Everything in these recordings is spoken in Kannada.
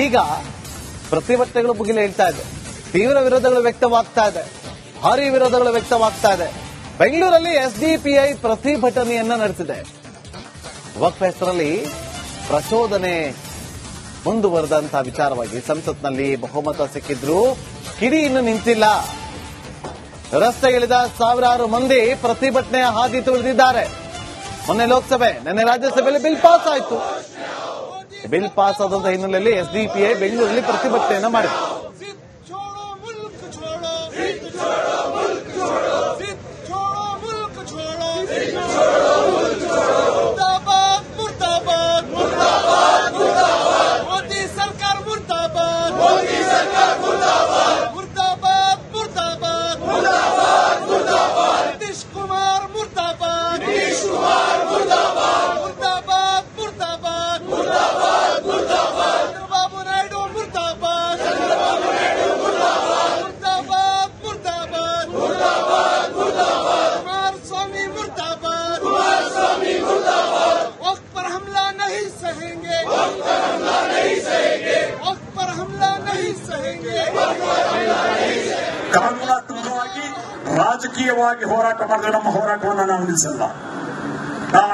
ಈಗ ಪ್ರತಿಭಟನೆಗಳು ಮುಗಿಲೇಳ್ತಾ ಇದೆ. ತೀವ್ರ ವಿರೋಧಗಳು ವ್ಯಕ್ತವಾಗ್ತಾ ಇದೆ. ಭಾರಿ ವಿರೋಧಗಳು ವ್ಯಕ್ತವಾಗ್ತಾ ಇದೆ. ಬೆಂಗಳೂರಲ್ಲಿ ಎಸ್ಡಿಪಿಐ ಪ್ರತಿಭಟನೆಯನ್ನ ನಡೆಸಿದೆ. ವಕ್ಫ್ ಹೆಸರಲ್ಲಿ ಪ್ರಚೋದನೆ ಮುಂದುವರೆದಂತಹ ವಿಚಾರವಾಗಿ ಸಂಸತ್ನಲ್ಲಿ ಬಹುಮತ ಸಿಕ್ಕಿದ್ರು ಕಿಡಿ ಇನ್ನು ನಿಂತಿಲ್ಲ. ರಸ್ತೆಗಿಳಿದ ಸಾವಿರಾರು ಮಂದಿ ಪ್ರತಿಭಟನೆಯ ಹಾದಿ ತುಳಿದಿದ್ದಾರೆ. ಮೊನ್ನೆ ಲೋಕಸಭೆ, ನಿನ್ನೆ ರಾಜ್ಯಸಭೆಯಲ್ಲಿ ಬಿಲ್ ಪಾಸ್ ಆಯಿತು. ಬಿಲ್ ಪಾಸ್ ಆದಂತಹ ಹಿನ್ನೆಲೆಯಲ್ಲಿ ಎಸ್ಡಿಪಿಐ ಬೆಂಗಳೂರಲ್ಲಿ ಪ್ರತಿಭಟನೆಯನ್ನ ಮಾಡಿದೆ. ಕಾನೂನಾತ್ಮಕವಾಗಿ ರಾಜಕೀಯವಾಗಿ ಹೋರಾಟ ಮಾಡಿದ್ರೆ ನಮ್ಮ ಹೋರಾಟವನ್ನು ನಾವು ನಿಲ್ಲಿಸಲ್ಲ.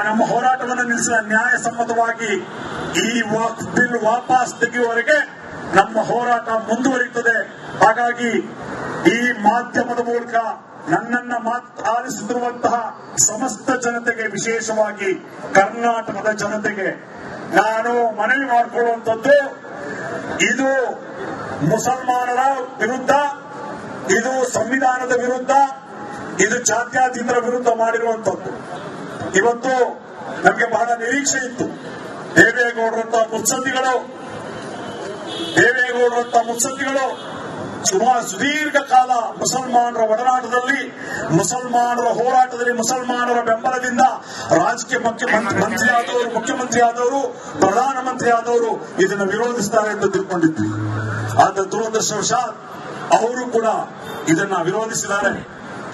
ನಮ್ಮ ಹೋರಾಟವನ್ನು ನಿಲ್ಲಿಸಿದ ನ್ಯಾಯಸಮ್ಮತವಾಗಿ ಈ ಬಿಲ್ ವಾಪಸ್ ತೆಗೆಯುವವರೆಗೆ ನಮ್ಮ ಹೋರಾಟ ಮುಂದುವರಿಯುತ್ತದೆ. ಹಾಗಾಗಿ ಈ ಮಾಧ್ಯಮದ ಮೂಲಕ ನನ್ನನ್ನ ಆಲಿಸುತ್ತಿರುವಂತಹ ಸಮಸ್ತ ಜನತೆಗೆ, ವಿಶೇಷವಾಗಿ ಕರ್ನಾಟಕದ ಜನತೆಗೆ ನಾನು ಮನವಿ ಮಾಡಿಕೊಳ್ಳುವಂಥದ್ದು, ಇದು ಮುಸಲ್ಮಾನರ ವಿರುದ್ಧ, ಇದು ಸಂವಿಧಾನದ ವಿರುದ್ಧ, ಇದು ಜಾತ್ಯತೀತರ ವಿರುದ್ಧ ಮಾಡಿರುವಂತದ್ದು. ಇವತ್ತು ನಮಗೆ ಬಹಳ ನಿರೀಕ್ಷೆ ಇತ್ತು. ದೇವೇಗೌಡರಂತಹ ಮುತ್ಸದ್ದಿಗಳು ಸುದೀರ್ಘ ಕಾಲ ಮುಸಲ್ಮಾನರ ಒಡನಾಟದಲ್ಲಿ, ಮುಸಲ್ಮಾನರ ಹೋರಾಟದಲ್ಲಿ, ಮುಸಲ್ಮಾನರ ಬೆಂಬಲದಿಂದ ರಾಜಕೀಯ ಮುಖ್ಯಮಂತ್ರಿ ಆದವರು, ಪ್ರಧಾನಮಂತ್ರಿ ಆದವರು ಇದನ್ನು ವಿರೋಧಿಸ್ತಾರೆ ಎಂದು ತಿಳ್ಕೊಂಡಿದ್ವಿ. ಆದ ದುರದೃಷ್ಟವಶಾತ್ ಅವರು ಕೂಡ ಇದನ್ನ ವಿರೋಧಿಸಿದ್ದಾರೆ.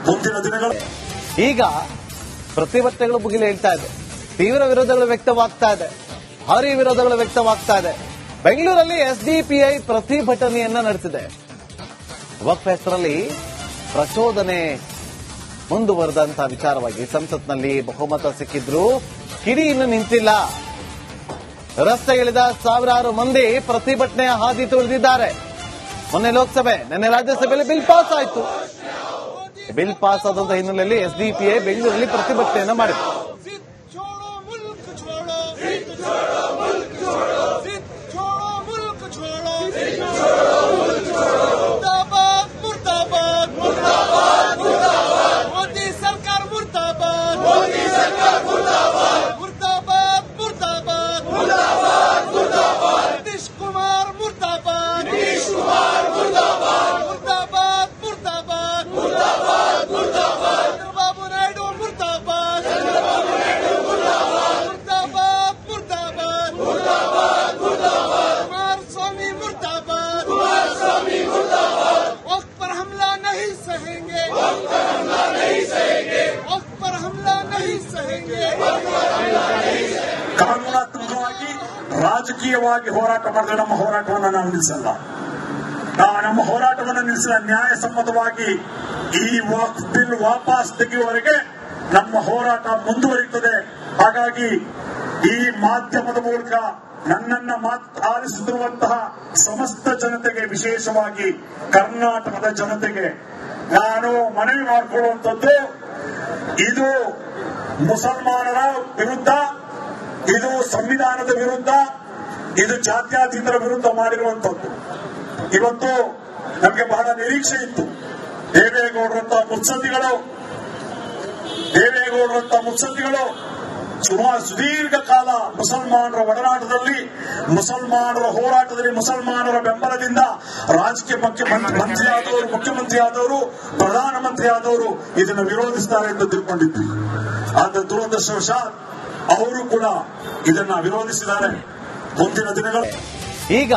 ಮುಂದಿನ ದಿನಗಳು ಈಗ ಪ್ರತಿಭಟನೆಗಳು ಮುಗಿಲೇಳ್ತಾ ಇದೆ. ತೀವ್ರ ವಿರೋಧಗಳು ವ್ಯಕ್ತವಾಗ್ತಾ ಇದೆ. ಭಾರಿ ವಿರೋಧಗಳು ವ್ಯಕ್ತವಾಗ್ತಾ ಇದೆ. ಬೆಂಗಳೂರಲ್ಲಿ ಎಸ್ಡಿಪಿಐ ಪ್ರತಿಭಟನೆಯನ್ನ ನಡೆಸಿದೆ. ವಕ್ಫ್ ಹೆಸರಲ್ಲಿ ಪ್ರಚೋದನೆ ಮುಂದುವರೆದಂತಹ ವಿಚಾರವಾಗಿ ಸಂಸತ್ನಲ್ಲಿ ಬಹುಮತ ಸಿಕ್ಕಿದ್ರು ಕಿಡಿ ಇನ್ನು ನಿಂತಿಲ್ಲ. ರಸ್ತೆಗಿಳಿದ ಸಾವಿರಾರು ಮಂದಿ ಪ್ರತಿಭಟನೆಯ ಹಾದಿ ತುಳಿದಿದ್ದಾರೆ. ಮೊನ್ನೆ ಲೋಕಸಭೆ, ನಿನ್ನೆ ರಾಜ್ಯಸಭೆಯಲ್ಲಿ ಬಿಲ್ ಪಾಸ್ ಆಯಿತು. ಬಿಲ್ ಪಾಸ್ ಆದಂತಹ ಹಿನ್ನೆಲೆಯಲ್ಲಿ ಎಸ್ಡಿಪಿಐ ಬೆಂಗಳೂರಲ್ಲಿ ಪ್ರತಿಭಟನೆಯನ್ನ ಮಾಡಿದೆ. ಕಾನೂನಾತ್ಮಕವಾಗಿ ರಾಜಕೀಯವಾಗಿ ಹೋರಾಟ ಮಾಡಿದ್ರೆ ನಮ್ಮ ಹೋರಾಟವನ್ನು ನಾವು ನಿಲ್ಲಿಸಲ್ಲ. ನಮ್ಮ ಹೋರಾಟವನ್ನು ನಿಲ್ಲಿಸಿದ ನ್ಯಾಯಸಮ್ಮತವಾಗಿ ಈ ಬಿಲ್ ವಾಪಸ್ ತೆಗೆಯುವವರೆಗೆ ನಮ್ಮ ಹೋರಾಟ ಮುಂದುವರಿಯುತ್ತದೆ. ಹಾಗಾಗಿ ಈ ಮಾಧ್ಯಮದ ಮೂಲಕ ನನ್ನನ್ನ ಆಲಿಸುತ್ತಿರುವಂತಹ ಸಮಸ್ತ ಜನತೆಗೆ, ವಿಶೇಷವಾಗಿ ಕರ್ನಾಟಕದ ಜನತೆಗೆ ನಾನು ಮನವಿ ಮಾಡಿಕೊಳ್ಳುವಂಥದ್ದು, ಇದು ಮುಸಲ್ಮಾನರ ವಿರುದ್ಧ, ಇದು ಸಂವಿಧಾನದ ವಿರುದ್ಧ, ಇದು ಜಾತ್ಯತೀತರ ವಿರುದ್ಧ ಮಾಡಿರುವಂತದ್ದು. ಇವತ್ತು ನಮಗೆ ಬಹಳ ನಿರೀಕ್ಷೆ ಇತ್ತು. ದೇವೇಗೌಡರಂತಹ ಮುತ್ಸದ್ದಿಗಳು ಸುದೀರ್ಘ ಕಾಲ ಮುಸಲ್ಮಾನರ ಒಡನಾಟದಲ್ಲಿ, ಮುಸಲ್ಮಾನರ ಹೋರಾಟದಲ್ಲಿ, ಮುಸಲ್ಮಾನರ ಬೆಂಬಲದಿಂದ ರಾಜಕೀಯ ಮುಖ್ಯಮಂತ್ರಿ ಆದವರು, ಪ್ರಧಾನಮಂತ್ರಿ ಆದವರು ಇದನ್ನು ವಿರೋಧಿಸ್ತಾರೆ ಎಂದು ತಿಳ್ಕೊಂಡಿದ್ವಿ. ಆದ ದುರದೃಷ್ಟವಶಾತ್ ಅವರು ಕೂಡ ಇದನ್ನ ವಿರೋಧಿಸಿದ್ದಾರೆ. ಮುಂದಿನ ದಿನಗಳು ಈಗ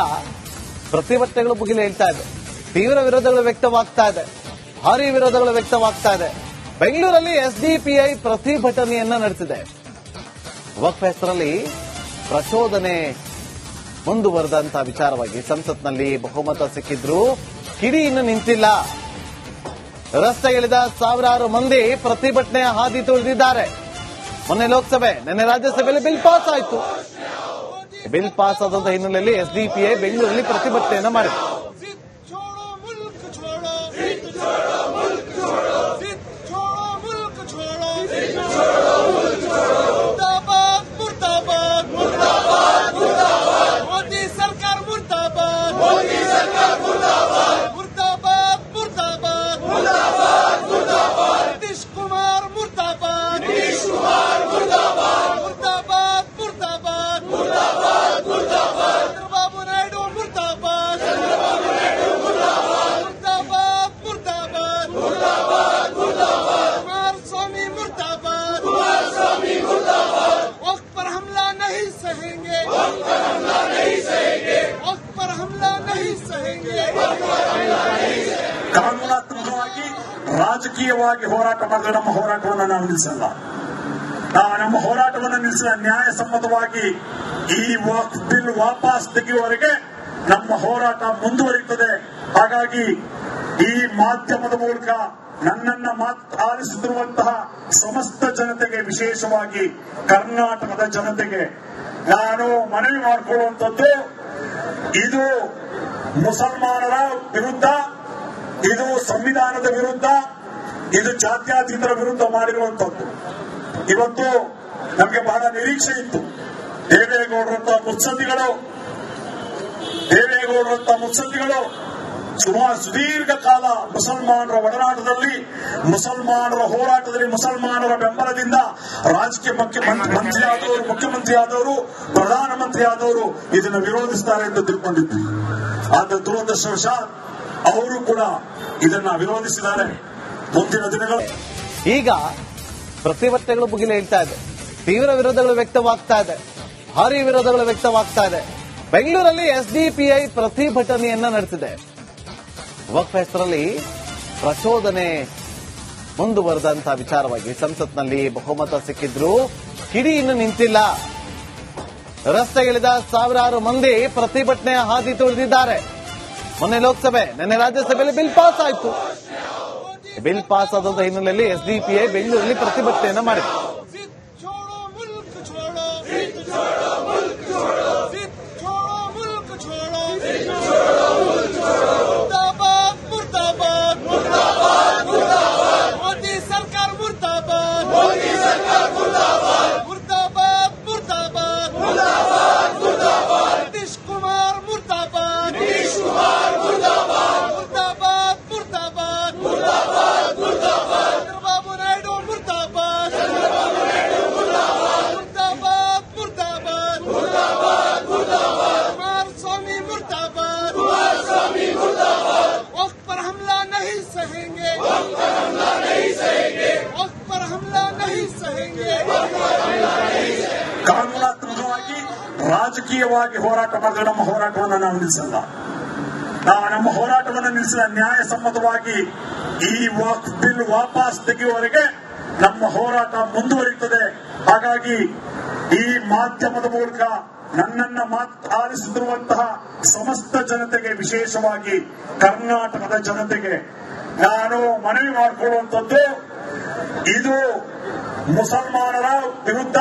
ಪ್ರತಿಭಟನೆಗಳು ಮುಗಿಲೇಳ್ತಾ ಇದೆ. ತೀವ್ರ ವಿರೋಧಗಳು ವ್ಯಕ್ತವಾಗ್ತಾ ಇದೆ. ಭಾರಿ ವಿರೋಧಗಳು ವ್ಯಕ್ತವಾಗ್ತಾ ಇದೆ. ಬೆಂಗಳೂರಲ್ಲಿ ಎಸ್ಡಿಪಿಐ ಪ್ರತಿಭಟನೆಯನ್ನ ನಡೆಸಿದೆ. ವಕ್ಫ್ ಹೆಸರಲ್ಲಿ ಪ್ರಚೋದನೆ ಮುಂದುವರೆದಂತ ವಿಚಾರವಾಗಿ ಸಂಸತ್ನಲ್ಲಿ ಬಹುಮತ ಸಿಕ್ಕಿದ್ರು ಕಿಡಿ ಇನ್ನು ನಿಂತಿಲ್ಲ. ರಸ್ತೆಗಿಳಿದ ಸಾವಿರಾರು ಮಂದಿ ಪ್ರತಿಭಟನೆಯ ಹಾದಿ ತುಳಿದಿದ್ದಾರೆ. ಮೊನ್ನೆ ಲೋಕಸಭೆ, ನಿನ್ನೆ ರಾಜ್ಯಸಭೆಯಲ್ಲಿ ಬಿಲ್ ಪಾಸ್ ಆಯಿತು. ಬಿಲ್ ಪಾಸ್ ಆದಂತ ಹಿನ್ನೆಲೆಯಲ್ಲಿ ಎಸ್ಡಿಪಿಐ ಬೆಂಗಳೂರಲ್ಲಿ ಪ್ರತಿಭಟನೆಯನ್ನ ಮಾಡಿತು. ಕಾನೂನಾತ್ಮಕವಾಗಿ ರಾಜಕೀಯವಾಗಿ ಹೋರಾಟ ಮಾಡಿದ್ರೆ ನಮ್ಮ ಹೋರಾಟವನ್ನು ನಾವು ನಿಲ್ಲಿಸಲ್ಲ. ನಮ್ಮ ಹೋರಾಟವನ್ನು ನಿಲ್ಲಿಸಿದ ನ್ಯಾಯಸಮ್ಮತವಾಗಿ ಈ ಬಿಲ್ ವಾಪಸ್ ತೆಗೆಯುವವರೆಗೆ ನಮ್ಮ ಹೋರಾಟ ಮುಂದುವರಿಯುತ್ತದೆ. ಹಾಗಾಗಿ ಈ ಮಾಧ್ಯಮದ ಮೂಲಕ ನನ್ನನ್ನ ಆಲಿಸುತ್ತಿರುವಂತಹ ಸಮಸ್ತ ಜನತೆಗೆ, ವಿಶೇಷವಾಗಿ ಕರ್ನಾಟಕದ ಜನತೆಗೆ ನಾನು ಮನವಿ ಮಾಡಿಕೊಳ್ಳುವಂಥದ್ದು, ಇದು ಮುಸಲ್ಮಾನರ ವಿರುದ್ಧ, ಇದು ಸಂವಿಧಾನದ ವಿರುದ್ಧ, ಇದು ಜಾತ್ಯತೀತರ ವಿರುದ್ಧ ಮಾಡಿರುವಂತದ್ದು. ಇವತ್ತು ನಮಗೆ ಬಹಳ ನಿರೀಕ್ಷೆ ಇತ್ತು. ದೇವೇಗೌಡರಂತ ಮುತ್ಸದ್ದಿಗಳು ಸುದೀರ್ಘ ಕಾಲ ಮುಸಲ್ಮಾನರ ಒಡನಾಟದಲ್ಲಿ, ಮುಸಲ್ಮಾನರ ಹೋರಾಟದಲ್ಲಿ, ಮುಸಲ್ಮಾನರ ಬೆಂಬಲದಿಂದ ರಾಜಕೀಯ ಮುಖ್ಯಮಂತ್ರಿ ಆದವರು, ಪ್ರಧಾನಮಂತ್ರಿ ಆದವರು ಇದನ್ನು ವಿರೋಧಿಸ್ತಾರೆ ಎಂದು ತಿಳ್ಕೊಂಡಿದ್ವಿ. ಆದ್ರೆ ದುರದೃಷ್ಟವಶಾತ್ ಅವರು ಕೂಡ ಇದನ್ನ ವಿರೋಧಿಸಿದ್ದಾರೆ. ಮುಂದಿನ ದಿನಗಳು ಈಗ ಪ್ರತಿಭಟನೆಗಳು ಮುಗಿಲೇಳ್ತಾ ಇದೆ. ತೀವ್ರ ವಿರೋಧಗಳು ವ್ಯಕ್ತವಾಗ್ತಾ ಇದೆ. ಭಾರಿ ವಿರೋಧಗಳು ವ್ಯಕ್ತವಾಗ್ತಾ ಇದೆ. ಬೆಂಗಳೂರಲ್ಲಿ ಎಸ್ಡಿಪಿಐ ಪ್ರತಿಭಟನೆಯನ್ನ ನಡೆಸಿದೆ. ವಕ್ಫ್ ಹೆಸರಲ್ಲಿ ಪ್ರಚೋದನೆ ಮುಂದುವರೆದಂತ ವಿಚಾರವಾಗಿ ಸಂಸತ್ನಲ್ಲಿ ಬಹುಮತ ಸಿಕ್ಕಿದ್ರು ಕಿಡಿ ಇನ್ನು ನಿಂತಿಲ್ಲ. ರಸ್ತೆಗಿಳಿದ ಸಾವಿರಾರು ಮಂದಿ ಪ್ರತಿಭಟನೆಯ ಹಾದಿ ತುಳಿದಿದ್ದಾರೆ. ಮೊನ್ನೆ ಲೋಕಸಭೆ, ನಿನ್ನೆ ರಾಜ್ಯಸಭೆಯಲ್ಲಿ ಬಿಲ್ ಪಾಸ್ ಆಯಿತು. ಬಿಲ್ ಪಾಸ್ ಆದಂತ ಹಿನ್ನೆಲೆಯಲ್ಲಿ ಎಸ್ಡಿಪಿಐ ಬೆಂಗಳೂರಲ್ಲಿ ಪ್ರತಿಭಟನೆಯನ್ನ ಮಾಡಿತು. ಕಾನೂನಾತ್ಮಕವಾಗಿ ರಾಜಕೀಯವಾಗಿ ಹೋರಾಟ ಮಾಡಿದ್ರೆ ನಮ್ಮ ಹೋರಾಟವನ್ನು ನಾವು ನಿಲ್ಲಿಸಲ್ಲ. ನಮ್ಮ ಹೋರಾಟವನ್ನು ನಿಲ್ಲಿಸಿದ ನ್ಯಾಯಸಮ್ಮತವಾಗಿ ಈ ಬಿಲ್ ವಾಪಸ್ ತೆಗೆಯುವವರೆಗೆ ನಮ್ಮ ಹೋರಾಟ ಮುಂದುವರಿಯುತ್ತದೆ. ಹಾಗಾಗಿ ಈ ಮಾಧ್ಯಮದ ಮೂಲಕ ನನ್ನನ್ನ ಆಲಿಸುತ್ತಿರುವಂತಹ ಸಮಸ್ತ ಜನತೆಗೆ, ವಿಶೇಷವಾಗಿ ಕರ್ನಾಟಕದ ಜನತೆಗೆ ನಾನು ಮನವಿ ಮಾಡಿಕೊಳ್ಳುವಂಥದ್ದು, ಇದು ಮುಸಲ್ಮಾನರ ವಿರುದ್ಧ,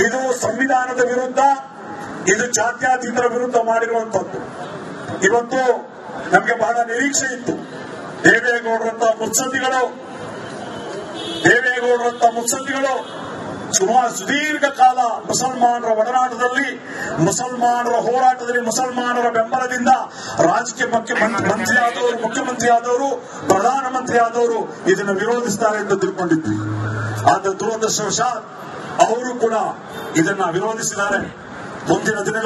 ಇದು ಸಂವಿಧಾನದ ವಿರುದ್ಧ, ಇದು ಜಾತ್ಯತೀತರ ವಿರುದ್ಧ ಮಾಡಿರುವಂತದ್ದು. ಇವತ್ತು ನಮಗೆ ಬಹಳ ನಿರೀಕ್ಷೆ ಇತ್ತು. ದೇವೇಗೌಡರಂತ ಮುತ್ಸದ್ದಿಗಳು ಸುದೀರ್ಘ ಕಾಲ ಮುಸಲ್ಮಾನರ ಒಡನಾಟದಲ್ಲಿ, ಮುಸಲ್ಮಾನರ ಹೋರಾಟದಲ್ಲಿ, ಮುಸಲ್ಮಾನರ ಬೆಂಬಲದಿಂದ ರಾಜಕೀಯ ಮುಖ್ಯಮಂತ್ರಿ ಆದವರು, ಪ್ರಧಾನಮಂತ್ರಿ ಆದವರು ಇದನ್ನು ವಿರೋಧಿಸ್ತಾರೆ ಎಂದು ತಿಳ್ಕೊಂಡಿದ್ವಿ. ಆದ್ರೆ ದುರದೃಷ್ಟವಶಾತ್ ಅವರು ಕೂಡ ಇದನ್ನ ವಿರೋಧಿಸಿದ್ದಾರೆ. ಮುಂದಿನ ದಿನಗಳು